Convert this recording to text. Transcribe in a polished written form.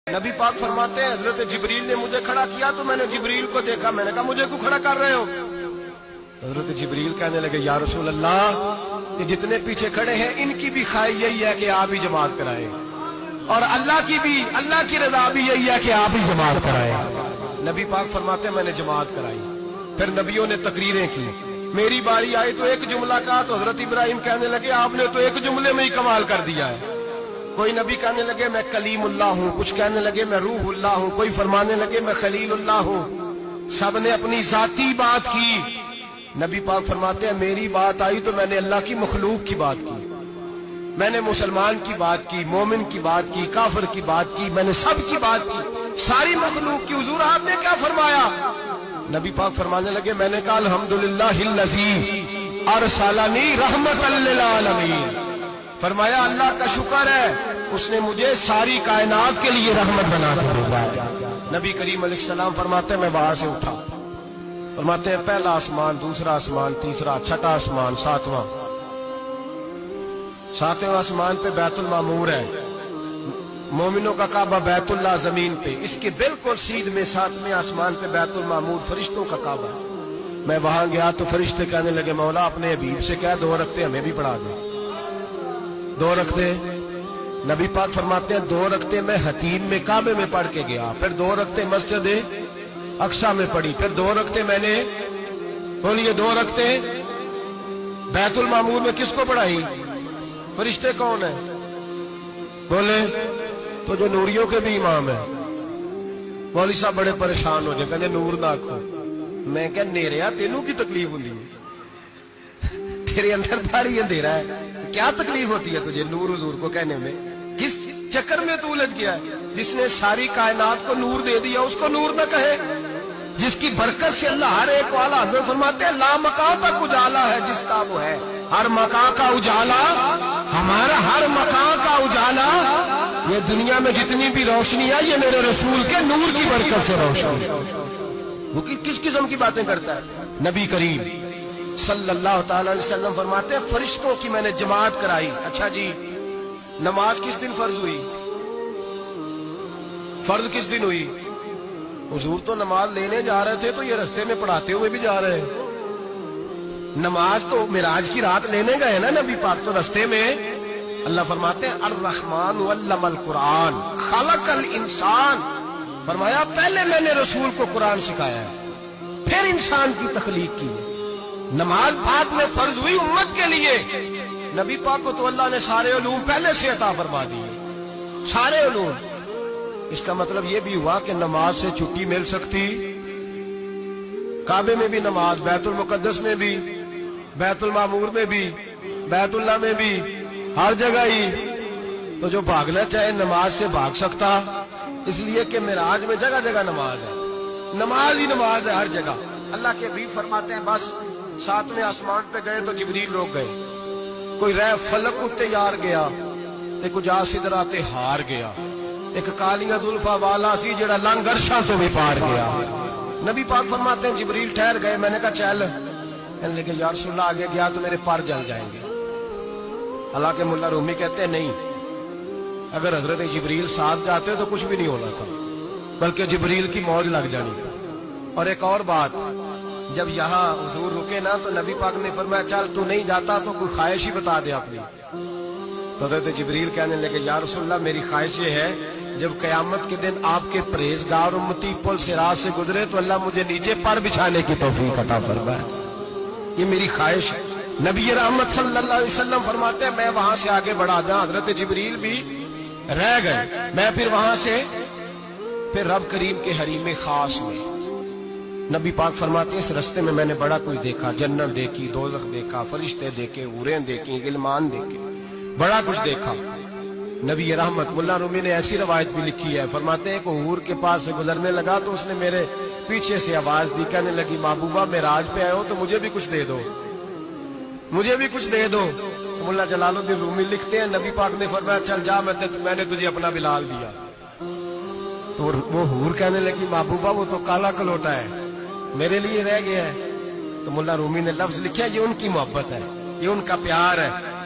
نبی پاک فرماتے ہیں حضرت جبریل نے مجھے کھڑا کیا تو میں نے جبریل کو دیکھا، میں نے کہا مجھے کیوں کھڑا کر رہے ہو؟ حضرت جبریل کہنے لگے یا رسول اللہ کہ جتنے پیچھے کھڑے ہیں ان کی بھی خواہش یہی ہے کہ آپ ہی جماعت کرائیں، اور اللہ کی رضا بھی یہی ہے کہ آپ ہی جماعت کرائیں۔ نبی پاک فرماتے ہیں میں نے جماعت کرائی، پھر نبیوں نے تقریریں کی، میری باری آئی تو ایک جملہ کہا تو حضرت ابراہیم کہنے لگے آپ نے تو ایک جملے میں ہی کمال کر دیا ہے۔ کوئی نبی کہنے لگے میں کلیم اللہ ہوں، کچھ کہنے لگے میں روح اللہ ہوں، کوئی فرمانے لگے میں خلیل اللہ ہوں، سب نے اپنی ذاتی بات کی۔ نبی پاک فرماتے ہیں میری بات آئی تو میں نے اللہ کی مخلوق کی بات کی، میں نے مسلمان کی بات کی، مومن کی بات کی، کافر کی بات کی، میں نے سب کی بات کی، ساری مخلوق کی۔ حضور آپ نے کیا فرمایا؟ نبی پاک فرمانے لگے میں نے کہا الحمدللہ الذی ارسلنی رحمۃ للعالمین، فرمایا اللہ کا شکر ہے اس نے مجھے ساری کائنات کے لیے رحمت بنا کے بھیجا ہے۔ نبی کریم علیہ السلام فرماتے ہیں میں وہاں سے اٹھا، فرماتے ہیں پہلا آسمان، دوسرا آسمان، تیسرا، چھٹا آسمان، ساتواں آسمان پہ بیت المعمور ہے، مومنوں کا کعبہ بیت اللہ زمین پہ، اس کے بالکل سیدھ میں ساتویں آسمان پہ بیت المعمور فرشتوں کا کعبہ ہے۔ میں وہاں گیا تو فرشتے کہنے لگے مولا اپنے حبیب سے کہہ 2 رکعتیں ہمیں بھی پڑھا دیں۔ 2 رکعتیں نبی پاک فرماتے ہیں 2 رکعتیں میں حتیم میں کعبے میں پڑھ کے گیا، پھر 2 رکعتیں مسجد اقصی میں پڑھی، پھر 2 رکعتیں میں نے بولیے 2 رکعتیں بیت المعمور میں کس کو پڑھائی؟ فرشتے کون ہیں؟ بولے تو جو نوریوں کے بھی امام ہیں۔ مولوی صاحب بڑے پریشان ہو جائے، کہتے نور نہ آکھو۔ میں کہ نیریا تینوں کی تکلیف ہوتی ہے، تیرے اندر بڑی اندھیرا ہے، کیا تکلیف ہوتی ہے تجھے نور حضور کو کہنے میں؟ کس چکر میں تو الجھ گیا ہے؟ جس نے ساری کائنات کو نور دے دیا اس کو نور نہ کہے؟ جس کی برکت سے اللہ ہر ایک والا، حضرت فرماتے ہیں لا مکان تک اجالا ہے جس کا وہ ہے، ہر مکان کا اجالا ہمارا، ہر مکان کا اجالا، یہ دنیا میں جتنی بھی روشنی ہے یہ میرے رسول کے نور کی برکت سے روشنی۔ وہ کس قسم کی باتیں کرتا ہے؟ نبی کریم صلی اللہ تعالی علیہ وسلم فرماتے ہیں فرشتوں کی میں نے جماعت کرائی۔ اچھا جی نماز کس دن فرض ہوئی؟ فرض کس دن ہوئی؟ حضور تو نماز لینے جا رہے تھے تو یہ رستے میں پڑھاتے ہوئے بھی جا رہے ہیں۔ نماز تو معراج کی رات لینے گئے نا نبی پاک، تو رستے میں اللہ فرماتے ہیں الرحمن علم القرآن خلق الانسان، فرمایا پہلے میں نے رسول کو قرآن سکھایا ہے پھر انسان کی تخلیق کی۔ نماز بعد میں فرض ہوئی امت کے لیے، نبی پاک کو تو اللہ نے سارے علوم پہلے سے عطا فرما دیے، سارے علوم۔ اس کا مطلب یہ بھی ہوا کہ نماز سے چھٹی مل سکتی، کعبے میں بھی نماز، بیت المقدس میں بھی، بیت المعمور میں بھی، بیت اللہ میں بھی، ہر جگہ ہی۔ تو جو بھاگنا چاہے نماز سے بھاگ سکتا، اس لیے کہ معراج میں جگہ جگہ نماز ہے، نماز ہی نماز ہے ہر جگہ۔ اللہ کے حبیب فرماتے ہیں بس 7ویں آسمان پہ گئے تو جبریل روک گئے، کوئی رہ فلک اتے یار گیا تے کچھ جا سدراتے ہار گیا، ایک کالیاں زلفا والا سی جڑا لنگ عرشاں تو بھی پار گیا۔ نبی پاک فرماتے ہیں جبریل ٹھہر گئے، میں نے کہا چل، کہنے لگے یا رسول اللہ آگے گیا تو میرے پر جل جائیں گے۔ حالانکہ ملا رومی کہتے ہیں نہیں، اگر حضرت جبریل ساتھ جاتے تو کچھ بھی نہیں ہونا تھا، بلکہ جبریل کی موج لگ جانی تھا۔ اور ایک اور بات، جب یہاں حضور رکے نا تو نبی پاک نے فرمایا چل تو نہیں جاتا تو کوئی خواہش ہی بتا دے اپنی۔ تو حضرت جبریل کہنے لگے یا رسول اللہ میری خواہش یہ ہے جب قیامت کے دن آپ کے پرہیزگار امتی پل صراط سے گزرے تو اللہ مجھے نیچے پر بچھانے کی توفیق عطا فرمائے، یہ میری خواہش ہے۔ نبی رحمت صلی اللہ علیہ وسلم فرماتے ہیں میں وہاں سے آگے بڑھا جاؤں، حضرت جبریل بھی رہ گئے، میں پھر وہاں سے پھر رب کریم کے حریم خاص میں۔ نبی پاک فرماتے ہیں اس رستے میں نے بڑا کچھ دیکھا، جنت دیکھی، دوزخ دیکھا، فرشتے دیکھے، حوریں دیکھی، غلمان دیکھے، بڑا کچھ دیکھا۔ نبی رحمت ملا رومی نے ایسی روایت بھی لکھی ہے، فرماتے ہیں کہ حور کے پاس سے گزرنے لگا تو اس نے میرے پیچھے سے آواز دی، کہنے لگی محبوبہ معراج پہ آئے ہو تو مجھے بھی کچھ دے دو، مجھے بھی کچھ دے دو۔ ملا جلال الدین رومی لکھتے ہیں نبی پاک نے فرمایا چل جا میں نے تجھے اپنا بلال دیا۔ تو وہ حور کہنے لگی محبوبہ وہ تو کالا کلوٹا ہے، میرے لیے رہ گیا ہے۔ تو ملا رومی نے لفظ لکھا یہ ان کی محبت ہے، یہ ان کا پیار ہے۔